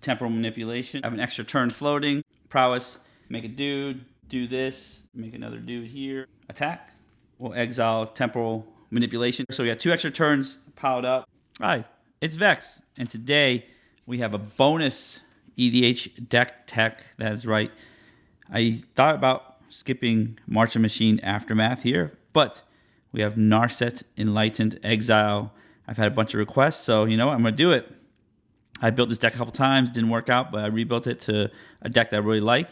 Temporal Manipulation. I have an extra turn floating. Prowess, make a dude, do this, make another dude here. Attack. We'll exile Temporal Manipulation. So we got 2 extra turns piled up. Hi, it's Vex. And today we have a bonus EDH deck tech. That's right. I thought about skipping Martian Machine Aftermath here, but we have Narset, Enlightened, Exile. I've had a bunch of requests, so you know what? I'm going to do it. I built this deck a couple times, didn't work out, but I rebuilt it to a deck that I really like.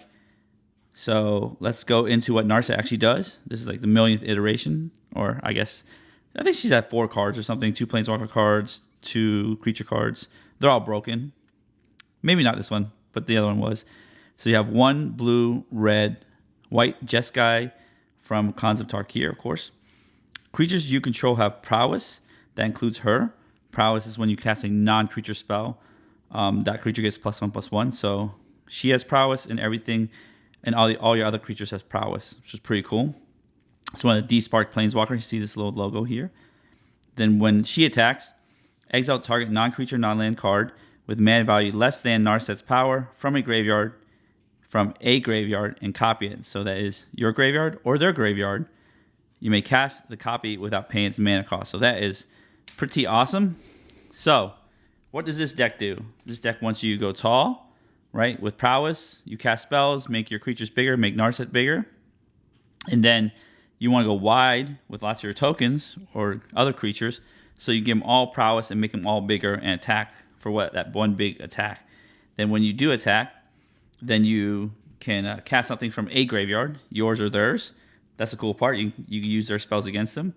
So let's go into what Narset actually does. This is like the millionth iteration, or I think she's at 4 cards or something, 2 Planeswalker cards, 2 creature cards. They're all broken. Maybe not this one, but the other one was. So you have 1 blue, red, white Jeskai from Khans of Tarkir, of course. Creatures you control have Prowess. That includes her. Prowess is when you cast a non-creature spell. That creature gets +1/+1. So she has Prowess, and everything, and all your other creatures has Prowess, which is pretty cool. It's one of the D-Spark Planeswalker. You see this little logo here. Then when she attacks, exile target non-creature, non-land card with mana value less than Narset's power from a graveyard, and copy it. So that is your graveyard or their graveyard. You may cast the copy without paying its mana cost. So that is pretty awesome. So what does this deck do? This deck wants you to go tall, right? With Prowess, you cast spells, make your creatures bigger, make Narset bigger. And then you want to go wide with lots of your tokens or other creatures. So you give them all Prowess and make them all bigger and attack for that one big attack. Then when you do attack, then you can cast something from a graveyard, yours or theirs. That's the cool part. You use their spells against them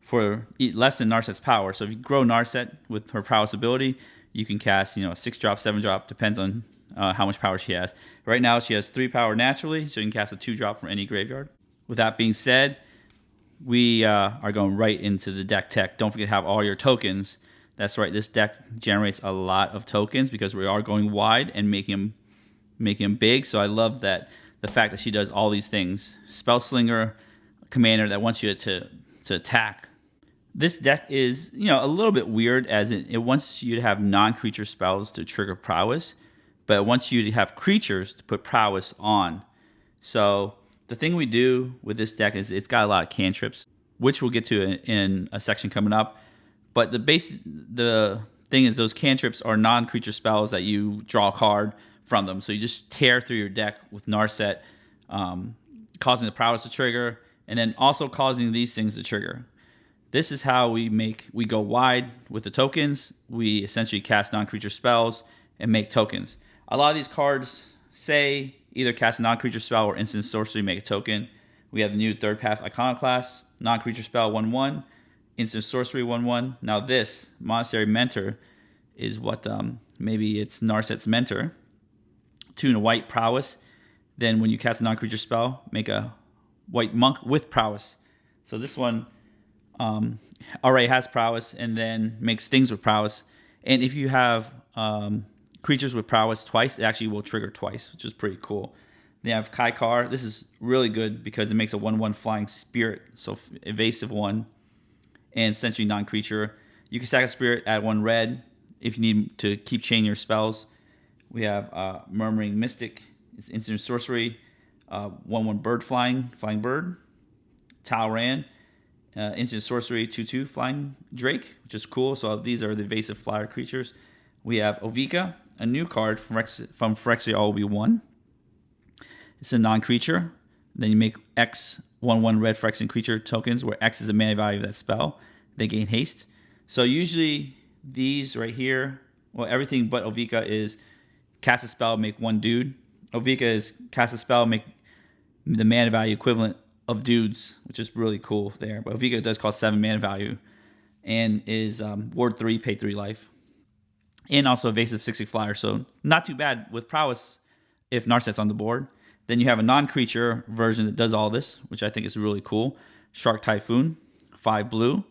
for less than Narset's power. So if you grow Narset with her Prowess ability, you can cast a 6-drop, 7-drop, depends on how much power she has. Right now she has 3 power naturally, so you can cast a 2-drop from any graveyard. With that being said, we are going right into the deck tech. Don't forget to have all your tokens. That's right, this deck generates a lot of tokens because we are going wide and making them big. So I love the fact that she does all these things. Spellslinger, commander that wants you to attack. This deck is a little bit weird, as it wants you to have non-creature spells to trigger Prowess, but it wants you to have creatures to put Prowess on. So the thing we do with this deck is it's got a lot of cantrips, which we'll get to in a section coming up. But the thing is, those cantrips are non-creature spells that you draw a card from them. So you just tear through your deck with Narset, causing the Prowess to trigger, and then also causing these things to trigger. This is how we go wide with the tokens. We essentially cast non-creature spells and make tokens. A lot of these cards say either cast a non-creature spell or instant sorcery, make a token. We have the new Third Path Iconoclast, non-creature spell 1/1. Instant sorcery 1/1. Now this Monastery Mentor is what maybe it's Narset's mentor. 2 and a white Prowess. Then when you cast a non-creature spell, make a white monk with Prowess. So this one already has Prowess and then makes things with Prowess. And if you have creatures with Prowess twice, it actually will trigger twice, which is pretty cool. They have Kaikar. This is really good because it makes a 1/1 flying spirit, so evasive 1. And essentially non-creature. You can stack a spirit, add 1 red if you need to keep chaining your spells. We have Murmuring Mystic. It's instant sorcery. 1/1 bird flying bird. Talran. Instant sorcery 2/2 flying drake, which is cool. So these are the evasive flyer creatures. We have Oathbreaker, a new card from Phyrexia All Will Be 1. It's a non-creature. Then you make X 1/1 red Phyrexian creature tokens, where X is the mana value of that spell. They gain haste. So usually these right here, well, everything but Oathbreaker is cast a spell, make 1 dude. Oathbreaker is cast a spell, make the mana value equivalent of dudes, which is really cool there. But Oathbreaker does cost 7 mana value and is ward 3, pay 3 life. And also evasive 6/6 flyer, so not too bad with Prowess if Narset's on the board. Then you have a non-creature version that does all this, which I think is really cool. Shark Typhoon, 5 blue.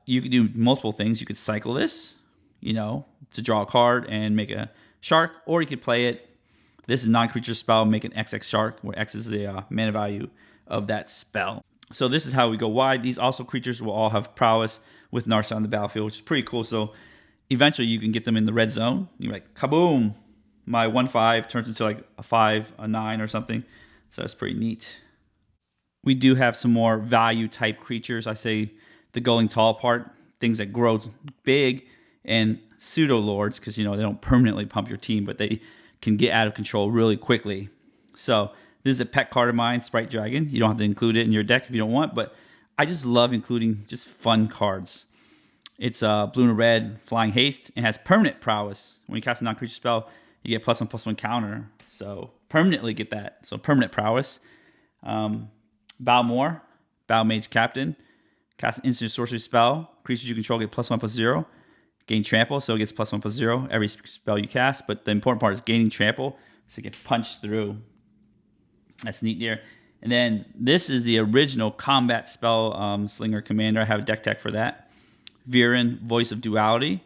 You could do multiple things. You could cycle this, to draw a card and make a shark, or you could play it. This is non-creature spell, make an XX shark, where X is the mana value of that spell. So this is how we go wide. These also creatures will all have Prowess with Narset on the battlefield, which is pretty cool. So Eventually, you can get them in the red zone. You're like, kaboom! My 1/5 turns into like a 5, a 9, or something. So that's pretty neat. We do have some more value type creatures. I say the going tall part, things that grow big, and pseudo lords, because they don't permanently pump your team, but they can get out of control really quickly. So this is a pet card of mine, Sprite Dragon. You don't have to include it in your deck if you don't want, but I just love including just fun cards. It's blue and red, flying haste, and has permanent prowess. When you cast a non-creature spell, you get +1/+1 counter. So permanently get that. So permanent prowess. Bow More, Bow Mage Captain. Cast an instant sorcery spell. Creatures you control get +1/+0. Gain trample, so it gets +1/+0 every spell you cast. But the important part is gaining trample, so you get punched through. That's neat there. And then this is the original combat spell slinger commander. I have a deck tech for that. Viren, Voice of Duality.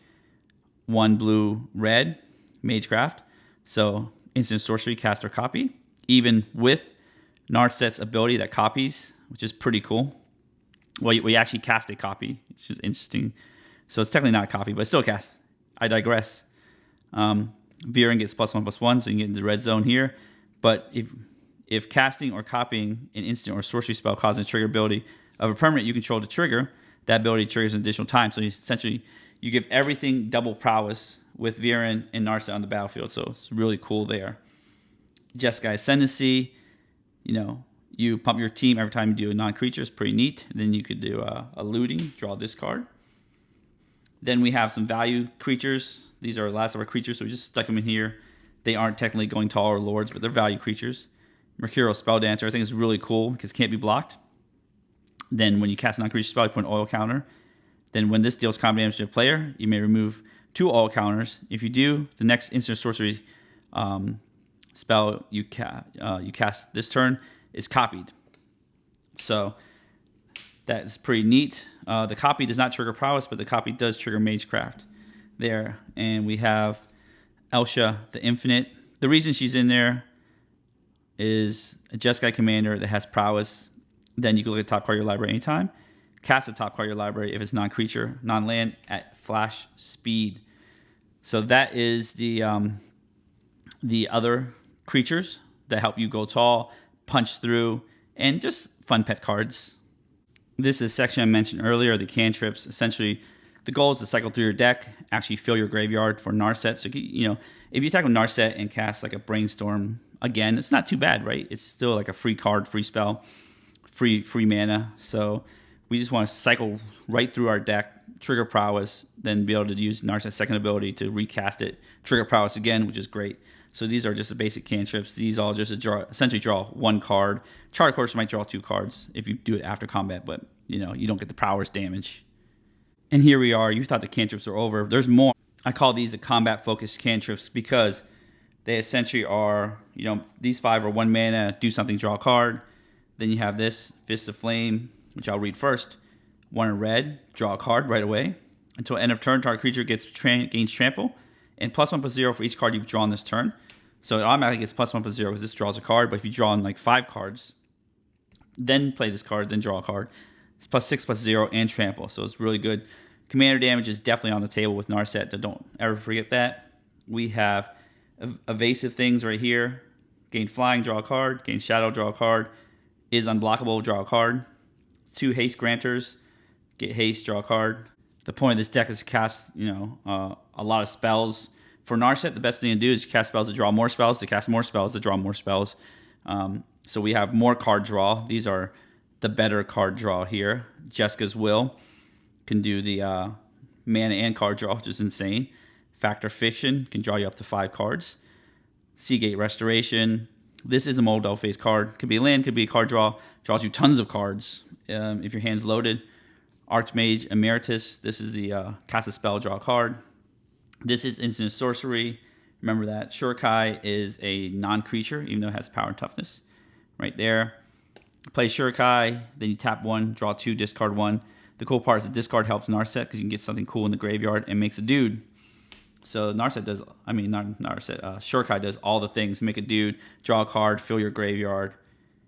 1 blue, red, Magecraft. So instant sorcery, cast or copy. Even with Narset's ability that copies, which is pretty cool. Well, we actually cast a copy. It's just interesting. So it's technically not a copy, but it's still a cast. I digress. Viren gets +1/+1, so you can get into the red zone here. But if casting or copying an instant or sorcery spell causes a trigger ability of a permanent you control to trigger, that ability triggers an additional time. So essentially, you give everything double prowess with Viren and Narset on the battlefield. So it's really cool there. Jeskai Ascendancy, you pump your team every time you do a non-creature. It's pretty neat. And then you could do a looting, draw this card. Then we have some value creatures. These are the last of our creatures, so we just stuck them in here. They aren't technically going tall or lords, but they're value creatures. Mercurial Spell Dancer, I think is really cool because it can't be blocked. Then when you cast a non-creature spell, you put an oil counter. Then when this deals combat damage to a player, you may remove 2 oil counters. If you do, the next instant sorcery spell you cast this turn is copied. So that is pretty neat. The copy does not trigger prowess, but the copy does trigger Magecraft there. And we have Elsha the Infinite. The reason she's in there is a Jeskai commander that has prowess. Then you can look at the top card of your library anytime. Cast the top card of your library if it's non-creature, non-land at flash speed. So that is the other creatures that help you go tall, punch through, and just fun pet cards. This is a section I mentioned earlier, the cantrips. Essentially, the goal is to cycle through your deck, actually fill your graveyard for Narset. So, if you attack with Narset and cast like a Brainstorm, again, it's not too bad, right? It's still like a free card, free spell, free mana. So we just want to cycle right through our deck, trigger prowess, then be able to use Narset's second ability to recast it, trigger prowess again, which is great. So these are just the basic cantrips. These all just essentially draw 1 card. Chart course might draw 2 cards if you do it after combat, but you don't get the prowess damage. And here we are. You thought the cantrips were over. There's more. I call these the combat-focused cantrips because they essentially are, these 5 are 1 mana, do something, draw a card. Then you have this, Fist of Flame, which I'll read first. 1 in red, draw a card right away. Until end of turn, target creature gains trample, and +1/+0 for each card you've drawn this turn. So it automatically gets +1/+0 because this draws a card. But if you draw in like 5 cards, then play this card, then draw a card, it's +6/+0 and trample. So it's really good. Commander damage is definitely on the table with Narset. Don't ever forget that. We have evasive things right here. Gain flying, draw a card. Gain shadow, draw a card. Is unblockable, draw a card. 2 haste granters. Get haste, draw a card. The point of this deck is to cast, a lot of spells. For Narset, the best thing to do is cast spells to draw more spells, to cast more spells, to draw more spells. So we have more card draw. These are the better card draw here. Jeska's Will can do the mana and card draw, which is insane. Factor Fiction can draw you up to 5 cards. Seagate Restoration. This is a Mold Phase card. Could be a land, could be a card draw. Draws you tons of cards if your hand's loaded. Archmage Emeritus. This is the cast a spell, draw a card. This is instant sorcery. Remember that. Shurikai is a non-creature, even though it has power and toughness. Right there. Play Shurikai, then you tap 1, draw 2, discard 1. The cool part is the discard helps Narset because you can get something cool in the graveyard and makes a dude. So Narset does, Shurikai does all the things. Make a dude, draw a card, fill your graveyard.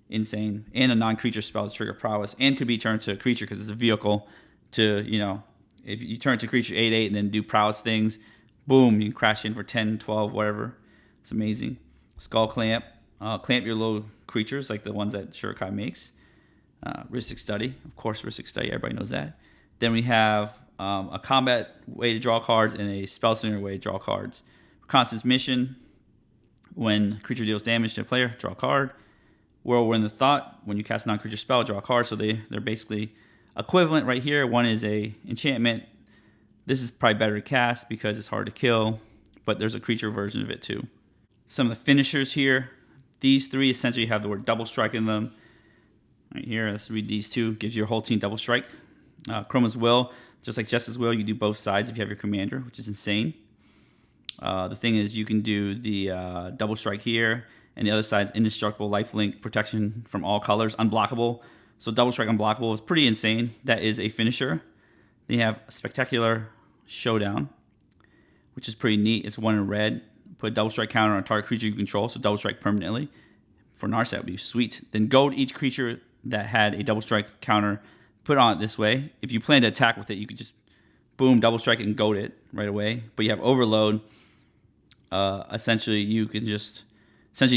Insane. And a non-creature spell to trigger prowess. And could be turned to a creature because it's a vehicle to, If you turn to creature 8/8 and then do prowess things, boom, you can crash in for 10, 12, whatever. It's amazing. Skull Clamp. Clamp your little creatures like the ones that Shurikai makes. Rhystic Study. Of course, Rhystic Study. Everybody knows that. Then we have a combat way to draw cards and a spellslinger way to draw cards. Constance Mission. When a creature deals damage to a player, draw a card. Whirlwind of Thought. When you cast a non-creature spell, draw a card. So they're basically equivalent right here. One is a enchantment. This is probably better to cast because it's hard to kill, but there's a creature version of it too. Some of the finishers here. These three essentially have the word double strike in them. Right here, let's read these two. Gives your whole team double strike. Chroma's Will, just like Jess's Will, you do both sides if you have your commander, which is insane. The thing is, you can do the double strike here, and the other side's indestructible, lifelink, protection from all colors, unblockable. So double strike unblockable is pretty insane. That is a finisher. Then you have Spectacular Showdown, which is pretty neat. It's 1 in red. Put a double strike counter on a target creature you control, so double strike permanently. For Narset would be sweet. Then goad each creature that had a double strike counter, put on it this way. If you plan to attack with it, you could just boom, double strike it and goad it right away. But you have overload. Essentially, you can just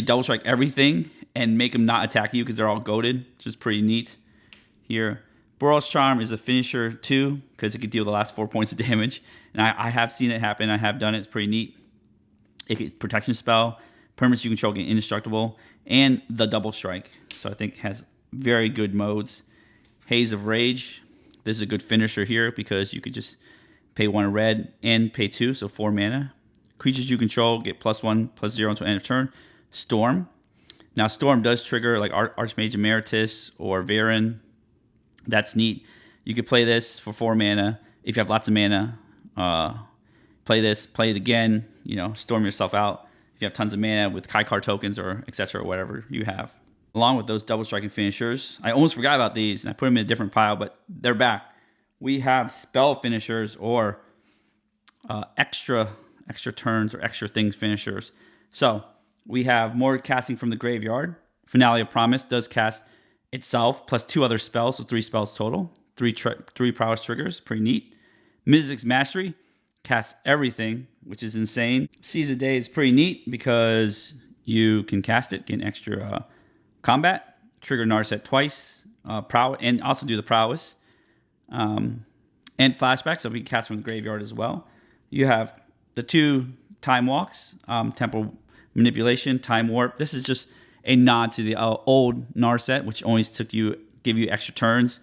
double strike everything and make them not attack you because they're all goaded, which is pretty neat. Here, Boral's Charm is a finisher too because it could deal the last 4 points of damage. And I have seen it happen. I have done it. It's pretty neat. It can protection spell, permanents you control get indestructible, and the double strike. So I think it has very good modes. Haze of Rage. This is a good finisher here because you could just pay 1 red and pay 2, so 4 mana. Creatures you control get +1/+0 until end of turn. Storm. Now Storm does trigger like Archmage Emeritus or Varen. That's neat. You could play this for 4 mana if you have lots of mana. Play this, play it again. Storm yourself out. If you have tons of mana with Kai card tokens or etc. or whatever you have. Along with those double striking finishers, I almost forgot about these and I put them in a different pile, but they're back. We have spell finishers or extra turns or extra things finishers. So we have more casting from the graveyard. Finale of Promise does cast itself plus 2 other spells, so 3 spells total. 3 prowess triggers, pretty neat. Mizzix's Mastery casts everything, which is insane. Seize the Day is pretty neat because you can cast it, get an extra combat, trigger Narset twice, and also do the Prowess. And Flashback, so we can cast from the graveyard as well. You have the 2 Time Walks, Temporal Manipulation, Time Warp. This is just a nod to the old Narset, which always give you extra turns.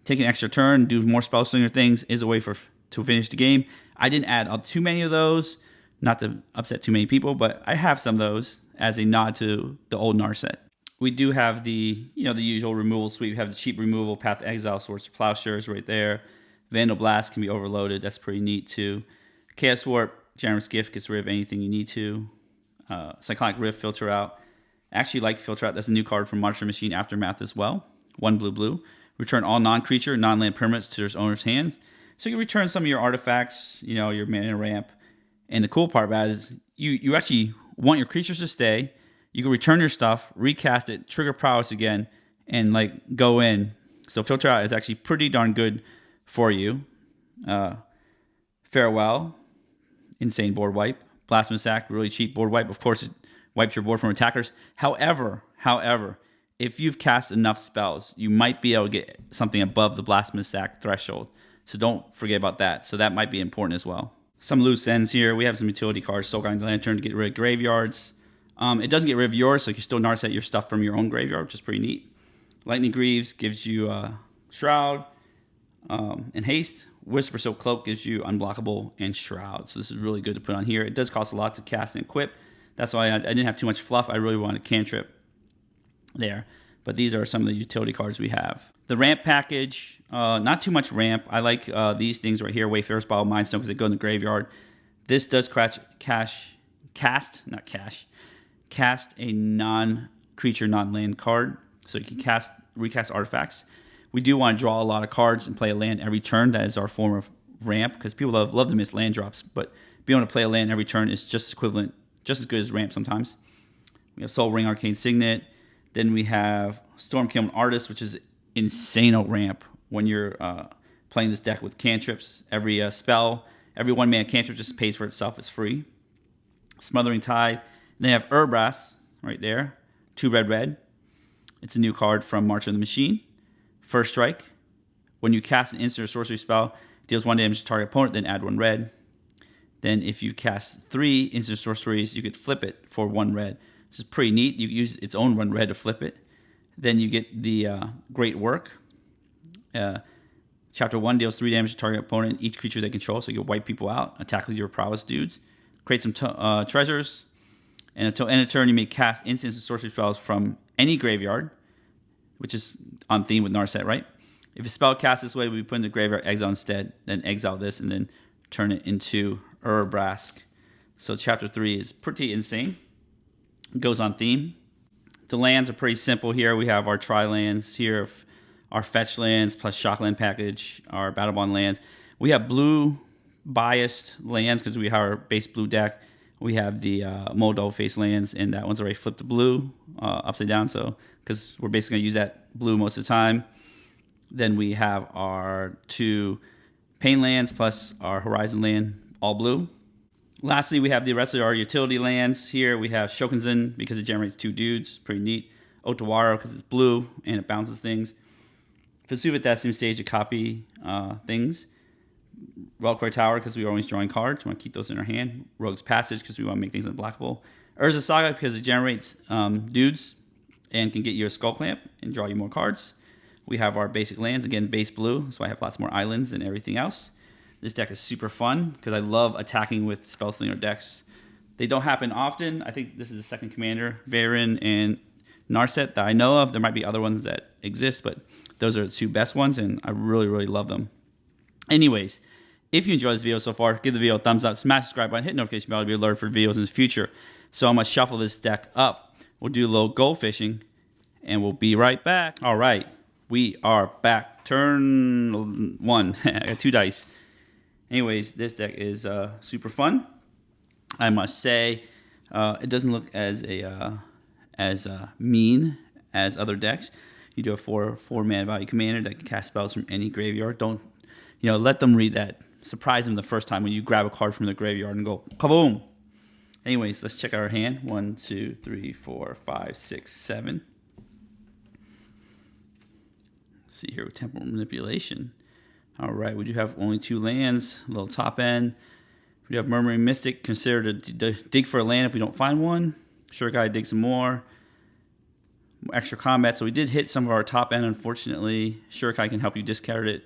Take an extra turn, do more spellslinger things is a way to finish the game. I didn't add too many of those, not to upset too many people, but I have some of those as a nod to the old Narset. We do have the usual removal suite. We have the cheap removal, Path to Exile, Swords to Plowshares right there. Vandal Blast can be overloaded. That's pretty neat too. Chaos Warp, Generous Gift gets rid of anything you need to. Cyclonic Rift, Filter Out. I actually like Filter Out. That's a new card from Monster Machine Aftermath as well. 1 blue. Return all non-creature, non-land permanents to their owner's hands. So you return some of your artifacts, your mana ramp. And the cool part about it is you actually want your creatures to stay. You can return your stuff, recast it, trigger Prowess again, and go in. So Filter Out is actually pretty darn good for you. Farewell, insane board wipe. Blasphemous Act, really cheap board wipe. Of course, it wipes your board from attackers. However, if you've cast enough spells, you might be able to get something above the Blasphemous Act threshold. So don't forget about that. So that might be important as well. Some loose ends here. We have some utility cards. Soulguiding Lantern to get rid of graveyards. It doesn't get rid of yours, so you can still Narset your stuff from your own graveyard, which is pretty neat. Lightning Greaves gives you Shroud and Haste. Whisper Silk Cloak gives you Unblockable and Shroud. So this is really good to put on here. It does cost a lot to cast and equip. That's why I didn't have too much fluff. I really wanted Cantrip there. But these are some of the utility cards we have. The ramp package, not too much ramp. I like these things right here, Wayfarer's Bottle, Mindstone, because they go in the graveyard. This does cast a non-creature, non-land card. So you can recast artifacts. We do want to draw a lot of cards and play a land every turn. That is our form of ramp, because people love to miss land drops. But being able to play a land every turn is just as good as ramp sometimes. We have Soul Ring, Arcane Signet. Then we have Stormkiln Artist, which is insane ramp when you're playing this deck with Cantrips. Every spell, every 1-mana cantrip just pays for itself. It's free. Smothering Tide. And they have Urbrass right there. 2 red. It's a new card from March of the Machine. First strike. When you cast an instant or sorcery spell, deals 1 damage to target opponent, then add 1 red. Then if you cast 3 instant sorceries, you could flip it for 1 red. This is pretty neat. You can use its own 1 red to flip it. Then you get the Great Work. Chapter 1 deals 3 damage to target opponent, each creature they control, so you can wipe people out. Attack with your prowess dudes. Create some treasures. And until end of turn, you may cast instant and sorcery spells from any graveyard, which is on theme with Narset, right? If a spell cast this way, we put in the graveyard, exile instead, then exile this, and then turn it into Urbrask. So chapter 3 is pretty insane. It goes on theme. The lands are pretty simple here. We have our tri-lands here, our fetch lands plus shockland package, our battle bond lands. We have blue biased lands because we have our base blue deck. We have the Moldova face lands, and that one's already flipped to blue upside down. So because we're basically going to use that blue most of the time. Then we have our 2 Pain lands plus our Horizon land, all blue. Lastly, we have the rest of our utility lands. Here we have Shokunzin because it generates 2 dudes. Pretty neat. Otawara because it's blue and it bounces things. Vesuv at that same stage to copy things. Reliquary Tower because we are always drawing cards. We want to keep those in our hand. Rogue's Passage because we want to make things unblockable. Urza Saga because it generates dudes and can get you a Skull Clamp and draw you more cards. We have our basic lands, again, base blue, so I have lots more islands than everything else. This deck is super fun because I love attacking with spellslinger decks. They don't happen often. I think this is the second commander, Varen and Narset, that I know of. There might be other ones that exist, but those are the 2 best ones, and I really, really love them. Anyways, if you enjoyed this video so far, give the video a thumbs up, smash the subscribe button, hit notification bell to be alerted for videos in the future. So I'm going to shuffle this deck up. We'll do a little Goldfishing, and we'll be right back. All right. We are back. Turn 1. I got 2 dice. Anyways, this deck is super fun. I must say, it doesn't look as mean as other decks. You do a 4-mana value commander that can cast spells from any graveyard. Don't, let them read that. Surprise them the first time when you grab a card from the graveyard and go kaboom. Anyways, let's check out our hand. 1, 2, 3, 4, 5, 6, 7. See here with Temporal Manipulation. All right, we do have only 2 lands, a little top end. We do have Murmuring Mystic, consider to dig for a land if we don't find one. Sure Guy, dig some more. Extra combat, so we did hit some of our top end, unfortunately. Sure Guy can help you discard it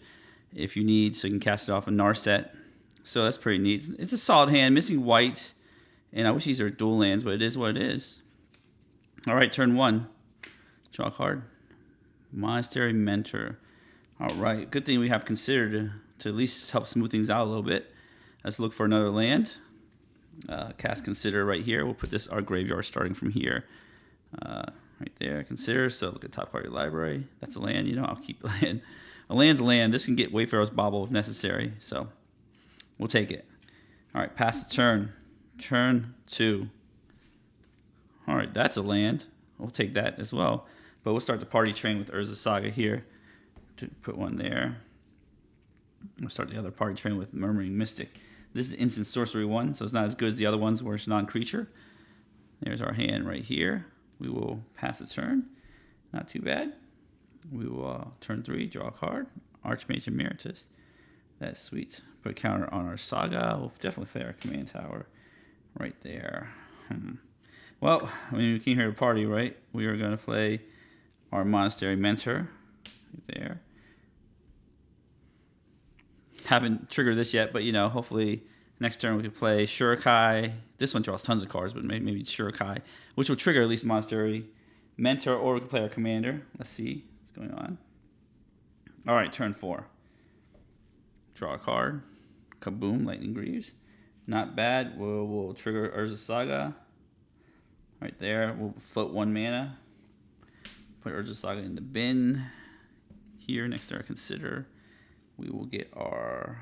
if you need, so you can cast it off a Narset. So that's pretty neat. It's a solid hand, missing white, and I wish these are dual lands, but it is what it is. All right, turn 1. Draw a card. Monastery Mentor. All right, good thing we have Consider to at least help smooth things out a little bit. Let's look for another land. Cast Consider right here. We'll put our graveyard starting from here. Right there, Consider. So look at the top part of your library. That's a land, I'll keep the land. A land's a land. This can get Wayfarer's Bauble if necessary, so we'll take it. All right, pass the turn. Turn 2. All right, that's a land. We'll take that as well. But we'll start the party train with Urza Saga here. To put one there. We'll start the other party train with Murmuring Mystic. This is the instant sorcery one, so it's not as good as the other ones where it's non-creature. There's our hand right here. We will pass the turn. Not too bad. We will turn 3, draw a card. Archmage Emeritus. That's sweet. Put a counter on our Saga. We'll definitely play our command tower right there. Well, we came here to party, right? We are going to play our Monastery Mentor right there. Haven't triggered this yet, but hopefully next turn we could play Shurikai. This one draws tons of cards, but maybe Shurikai, which will trigger at least Monastery Mentor, or we can play our commander. Let's see what's going on. All right, turn 4. Draw a card. Kaboom, Lightning Greaves. Not bad. We'll trigger Urza Saga. Right there. We'll float 1 mana. Put Urza Saga in the bin. Here, next to our Consider, we will get our...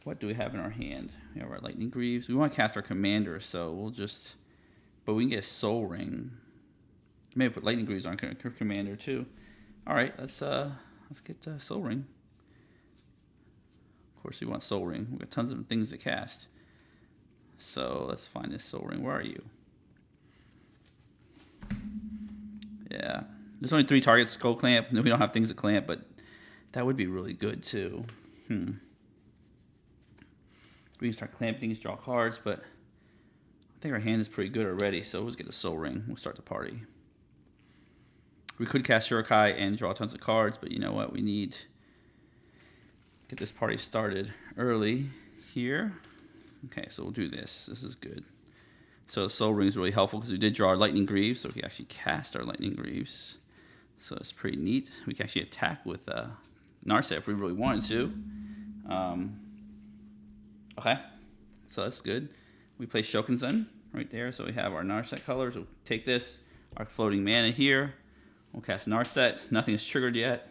What do we have in our hand? We have our Lightning Greaves. We want to cast our commander, so we'll just... But we can get a Soul Ring. Maybe put Lightning Greaves on commander, too. All right, let's let's get Soul Ring. Of course, we want Soul Ring. We've got tons of things to cast. So let's find this Soul Ring. Where are you? Yeah. There's only 3 targets. Skull Clamp. We don't have things to clamp, but that would be really good too. We can start clamping things, draw cards, but I think our hand is pretty good already, so let's get the Soul Ring. We'll start the party. We could cast Shurikai and draw tons of cards, but you know what? We need to get this party started early here. Okay, so we'll do this. This is good. So Soul Ring is really helpful because we did draw our Lightning Greaves, so we can actually cast our Lightning Greaves. So it's pretty neat. We can actually attack with Narset if we really wanted to. Okay, so that's good. We play Shokunzen right there, so we have our Narset colors. We'll take this, our floating mana here. We'll cast Narset. Nothing is triggered yet.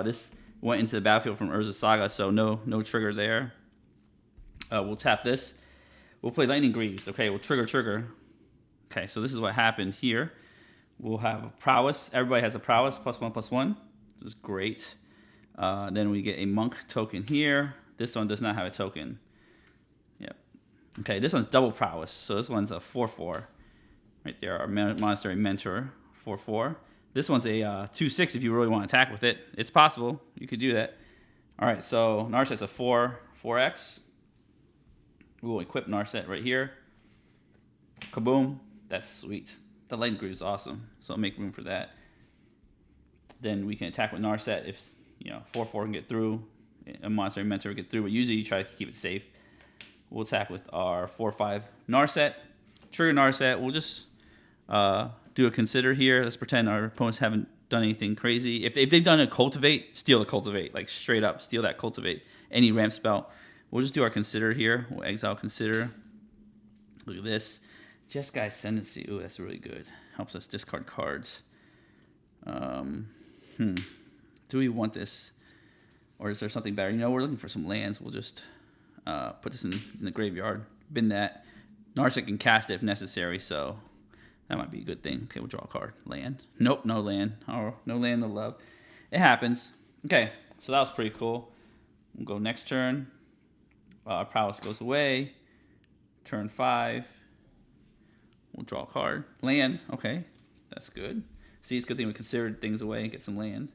This went into the battlefield from Urza Saga, so no trigger there. We'll tap this. We'll play Lightning Greaves. Okay, we'll trigger. Okay, so this is what happened here. We'll have a Prowess. Everybody has a Prowess, +1/+1. This is great. Then we get a Monk token here. This one does not have a token. Yep. Okay, this one's double Prowess. So this one's a 4/4. Right there, our Monastery Mentor, 4/4. This one's a 2/6 if you really want to attack with it. It's possible. You could do that. All right, so Narset's a 4/4x. We'll equip Narset right here. Kaboom. That's sweet. The Lightning Greaves is awesome, so I'll make room for that. Then we can attack with Narset if 4/4 can get through. A Monastery Mentor will get through, but usually you try to keep it safe. We'll attack with our 4/5 Narset. Trigger Narset. We'll just do a Consider here. Let's pretend our opponents haven't done anything crazy. If they've done a Cultivate, steal the Cultivate. Like straight up, steal that Cultivate. Any ramp spell. We'll just do our Consider here. We'll exile Consider. Look at this. Jeskai Ascendancy. Ooh, that's really good. Helps us discard cards. Do we want this? Or is there something better? We're looking for some lands. We'll just put this in the graveyard. Bin that. Narset can cast it if necessary, so that might be a good thing. Okay, we'll draw a card. Land. Nope, no land. Oh, no land, no love. It happens. Okay, so that was pretty cool. We'll go next turn. Our Prowess goes away. Turn 5. We'll draw a card. Land. Okay, that's good. See, it's a good thing we considered things away and get some land.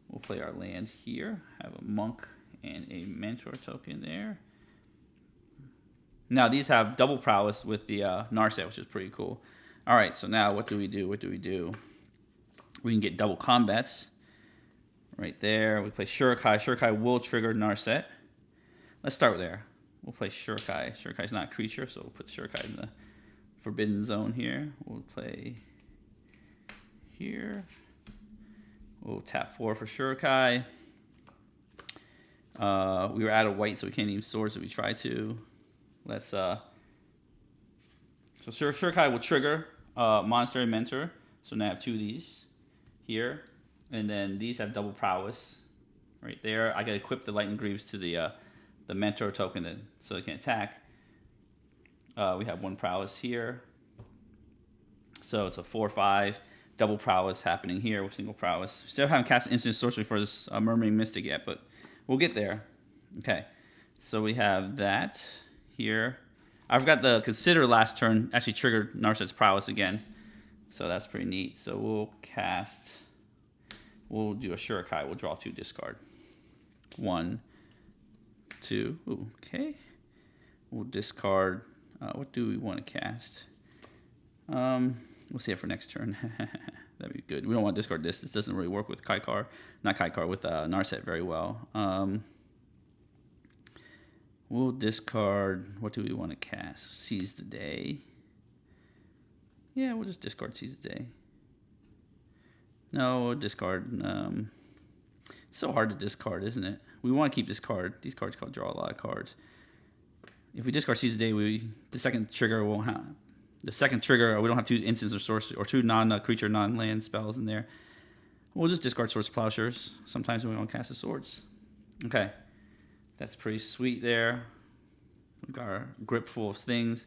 We'll play our land here. Have a Monk and a Mentor token there. Now, these have double Prowess with the Narset, which is pretty cool. All right, so now what do we do? We can get double combats right there. We play Shurikai. Shurikai will trigger Narset. Let's start there. We'll play Shurikai. Shurikai's not a creature, so we'll put Shurikai in the Forbidden Zone here. We'll play here. We'll tap 4 for Shurikai. We were out of white, so we can't even swords if we try to. Let's so Shurikai will trigger Monastery Mentor. So now I have 2 of these here. And then these have double Prowess right there. I gotta equip the Lightning Greaves to the Mentor token so they can attack. We have 1 Prowess here. So it's a 4/5. Double Prowess happening here with single Prowess. Still haven't cast Instant Sorcery for this Murmuring Mystic yet, but we'll get there. Okay, so we have that here. I forgot the Consider last turn actually triggered Narset's Prowess again, so that's pretty neat. So we'll do a Shurikai. We'll draw 2 discard. 1, 2. Ooh, okay. We'll discard. What do we want to cast? We'll see it for next turn. That'd be good. We don't want to discard this. This doesn't really work with with Narset very well. We'll discard. What do we want to cast? Seize the Day. Yeah, we'll just discard Seize the Day. No, we'll discard. It's so hard to discard, isn't it? We want to keep this card. These cards can draw a lot of cards. If we discard Seize the Day, the second trigger won't have. The second trigger, we don't have 2 instants or sorcery or 2 non-creature, non-land spells in there. We'll just discard Swords Plowshares. Sometimes we want to cast the swords. Okay, that's pretty sweet there. We've got our grip full of things.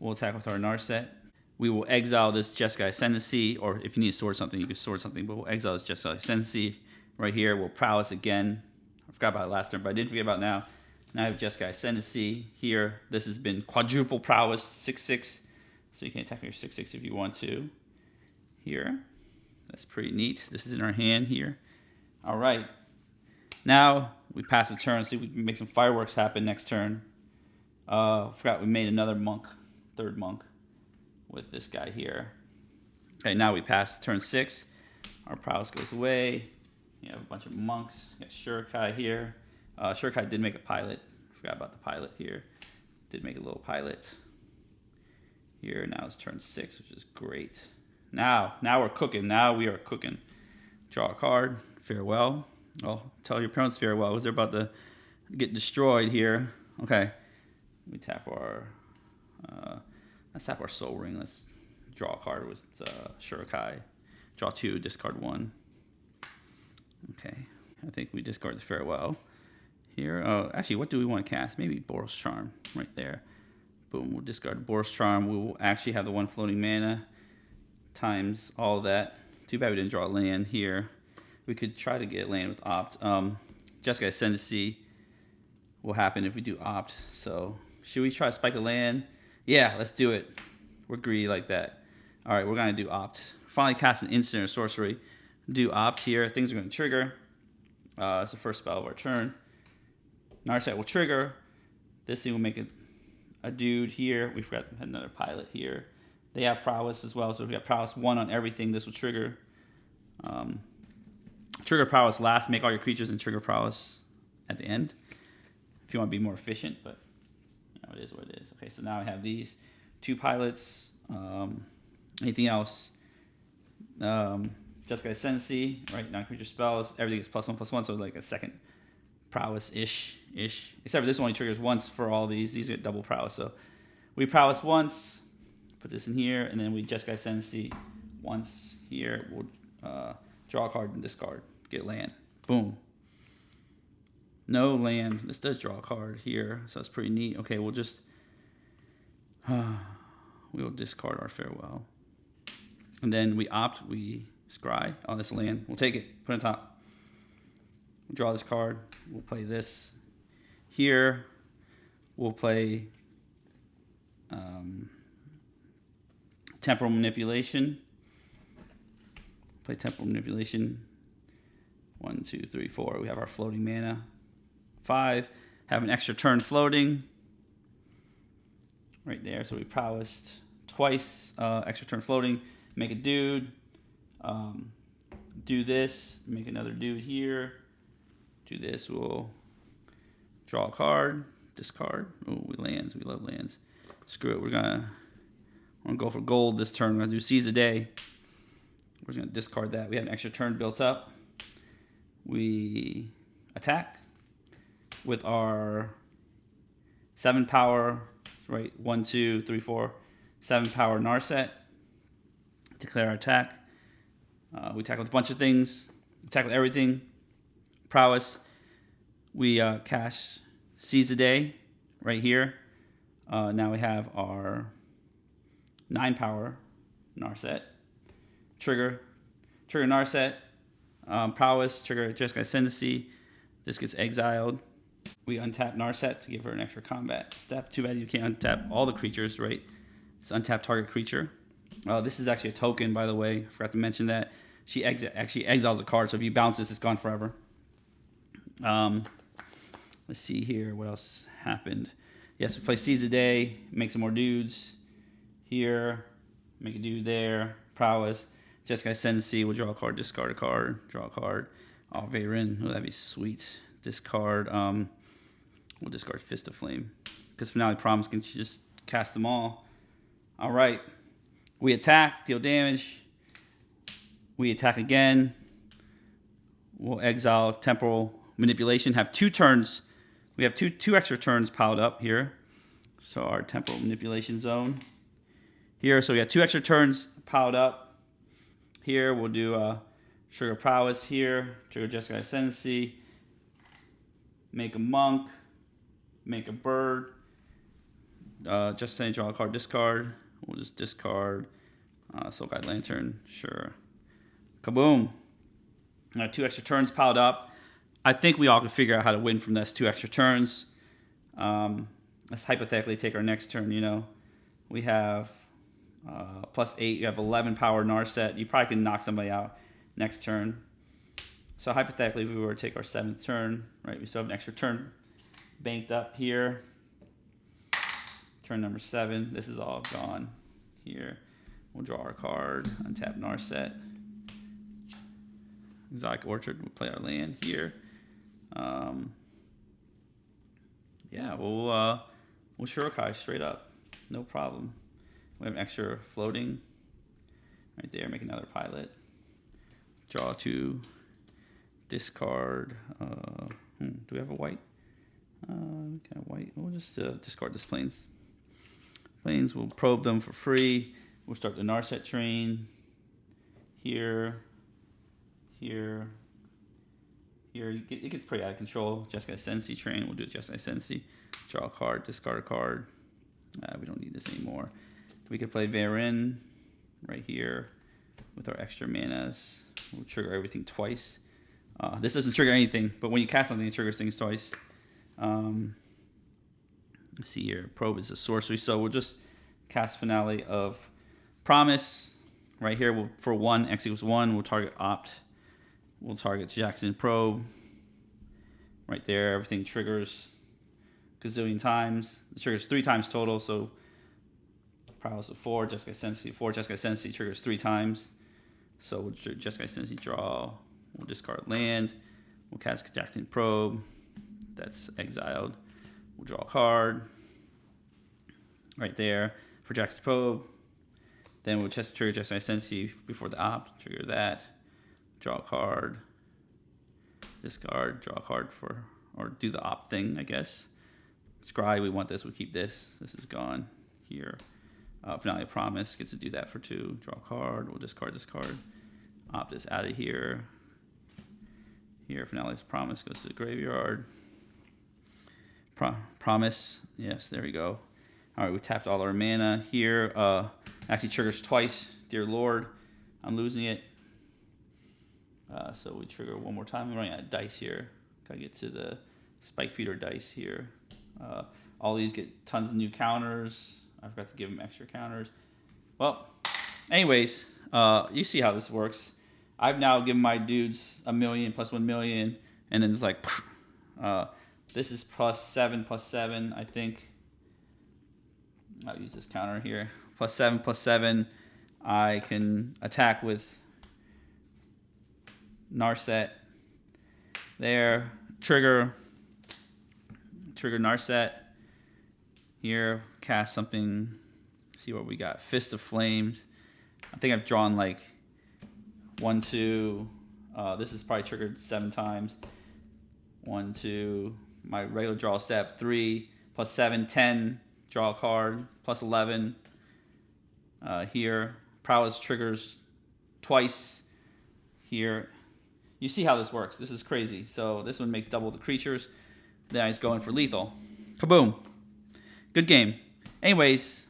We'll attack with our Narset. We will exile this Jeskai Ascendancy, or if you need to sword something, you can sword something, but we'll exile this Jeskai Ascendancy Right here, we'll Prowess again. I forgot about it last turn, but I didn't forget about now. Now I have Jessica Ascendancy here. This has been quadruple Prowess, 6/6. So you can attack your 6/6 if you want to. Here. That's pretty neat. This is in our hand here. All right. Now we pass the turn, see if we can make some fireworks happen next turn. Forgot we made another monk, third monk, with this guy here. Okay, now we pass turn 6. Our prowess goes away. You have a bunch of monks. You got Shurikai here. Shurikai did make a pilot. Forgot about the pilot here. Did make a little pilot. Here, now it's turn 6, which is great. Now we're cooking. Now we are cooking. Draw a card. Farewell. Oh, tell your parents farewell because they're about to get destroyed here. Okay. We tap our... let's tap our Soul Ring. Let's draw a card with Shurikai. Draw 2, discard 1. Okay. I think we discard the Farewell here. Oh, actually, what do we want to cast? Maybe Boros Charm right there. Boom, we'll discard Boros Charm. We will actually have the 1 floating mana times all of that. Too bad we didn't draw a land here. We could try to get land with Opt. Jessica Ascendancy will happen if we do Opt. So, should we try to spike a land? Yeah, let's do it. We're greedy like that. All right, we're going to do Opt. Finally cast an instant or sorcery. Do Opt here. Things are going to trigger. It's the first spell of our turn. Narset will trigger. This thing will make a dude here. We forgot to have another pilot here. They have Prowess as well, so if we got Prowess 1 on everything, this will trigger. Trigger Prowess last. Make all your creatures and trigger Prowess at the end. If you want to be more efficient, but you know, it is what it is. Okay, so now I have these 2 pilots. Anything else? Jessica Ascendancy, right? Non-creature spells. Everything is +1/+1, so it's like a second Prowess-ish. Except for this only triggers once for all these. These get double Prowess. So we Prowess once, put this in here, and then we Jessica Ascendancy once here. We'll draw a card and discard. Get land. Boom. No land. This does draw a card here, so that's pretty neat. Okay, we'll just... we'll discard our Farewell. And then we Opt, we scry. Oh, this land. We'll take it. Put it on top. We'll draw this card. We'll play this. Here, we'll play Temporal Manipulation. Play Temporal Manipulation. 1, 2, 3, 4. We have our floating mana. 5. Have an extra turn floating. Right there. So we prowessed twice. Extra turn floating. Make a dude. Do this. Make another dude here. Do this. We'll draw a card. Discard. Oh, we lands. We love lands. Screw it. We're gonna go for gold this turn. We're gonna do Seize the Day. We're just gonna discard that. We have an extra turn built up. We attack with our 7 power, right? 1, 2, 3, 4, 7 power Narset. Declare our attack. We attack with a bunch of things. Attack with everything. Prowess. We cast Seize the Day right here. Now we have our 9 power Narset. Trigger Narset. Prowess. Trigger Jessica Ascendancy. This gets exiled. We untap Narset to give her an extra combat step. Too bad you can't untap all the creatures, right? It's untap target creature. This is actually a token, by the way. I forgot to mention that. She actually exiles a card, so if you bounce this, it's gone forever. Let's see here. What else happened? Yes, we play Seize the Day. Make some more dudes. Here. Make a dude there. Prowess. Jessica Ascendancy. We'll draw a card, discard a card. Draw a card. Oh, Veyrin. Oh, that'd be sweet. Discard. We'll discard Fist of Flame. Because Finale Promise can just cast them all. All right. We attack, deal damage. We attack again. We'll exile Temporal Manipulation. Have 2 turns. We have two extra turns piled up here. So our Temporal Manipulation zone. Here, so we have 2 extra turns piled up. Here, we'll do Trigger Prowess here. Trigger Jessica Ascendancy. Make a monk. Make a bird. Just say draw a card, discard. We'll just discard Soul Guide Lantern. Sure. Kaboom. 2 extra turns piled up. I think we all can figure out how to win from this 2 extra turns. Let's hypothetically take our next turn. You know, we have +8. You have 11 power Narset. You probably can knock somebody out next turn. So hypothetically, if we were to take our 7th turn, right, we still have an extra turn banked up here. Turn number 7. This is all gone here. We'll draw our card, untap Narset. Exotic Orchard, we'll play our land here. Yeah, we'll Shirokai straight up. No problem. We have an extra floating right there. Make another pilot. Draw 2. Discard. Do we have a white? Kind of white. We'll just discard this plains. Plains, we'll probe them for free. We'll start the Narset train. Here. Here. It gets pretty out of control. Jeskai Sensi train. We'll do Jeskai Sensi. Draw a card. Discard a card. We don't need this anymore. We could play Varin right here with our extra manas. We'll trigger everything twice. This doesn't trigger anything, but when you cast something, it triggers things twice. Let's see here. Probe is a sorcery, so we'll just cast Finale of Promise right here. For 1, X equals 1, we'll target Opt. We'll target Jackson Probe right there. Everything triggers gazillion times. It triggers 3 times total, so Prowess of 4, Jeskai Sensi 4, Jeskai Sensi triggers 3 times. So we'll Jeskai Sensi draw. We'll discard land. We'll cast Jackson Probe. That's exiled. We'll draw a card right there for Jackson Probe. Then we'll just trigger Jeskai Sensi before the Opt. Trigger that. Draw a card. Discard. Draw a card for, or do the Opt thing, I guess. Scry, we want this. We'll keep this. This is gone here. Finale of Promise gets to do that for 2. Draw a card. We'll discard this card. Opt is out of here. Here, Finale of Promise goes to the graveyard. Promise. Yes, there we go. All right, we tapped all our mana here. Actually triggers twice. Dear Lord, I'm losing it. So we trigger one more time. I'm running out of dice here. Gotta get to the Spike Feeder dice here. All these get tons of new counters. I forgot to give them extra counters. Well, anyways, you see how this works. I've now given my dudes a million plus 1 million, and then it's like, this is +7/+7, I think. I'll use this counter here. +7/+7. I can attack with Narset there. Trigger Narset here. Cast something. See what we got. Fist of Flames. I think I've drawn like 1, 2. This is probably triggered 7 times. 1, 2. My regular draw step. 3 +7, 10. Draw a card. +11. Here. Prowess triggers twice. Here. You see how this works. This is crazy. So this one makes double the creatures. Then I just go in for lethal. Kaboom. Good game. Anyways,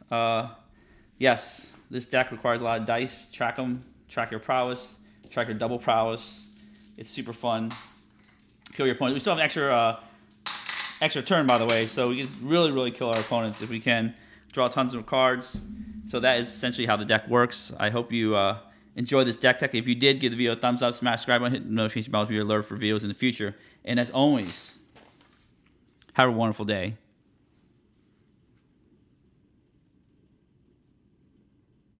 yes, this deck requires a lot of dice. Track them. Track your prowess. Track your double prowess. It's super fun. Kill your opponent. We still have an extra turn, by the way, so we can really, really kill our opponents if we can. Draw tons of cards. So that is essentially how the deck works. I hope you enjoy this deck tech. If you did, give the video a thumbs up, smash subscribe button, hit the notification bell to be alerted for videos in the future. And as always, have a wonderful day.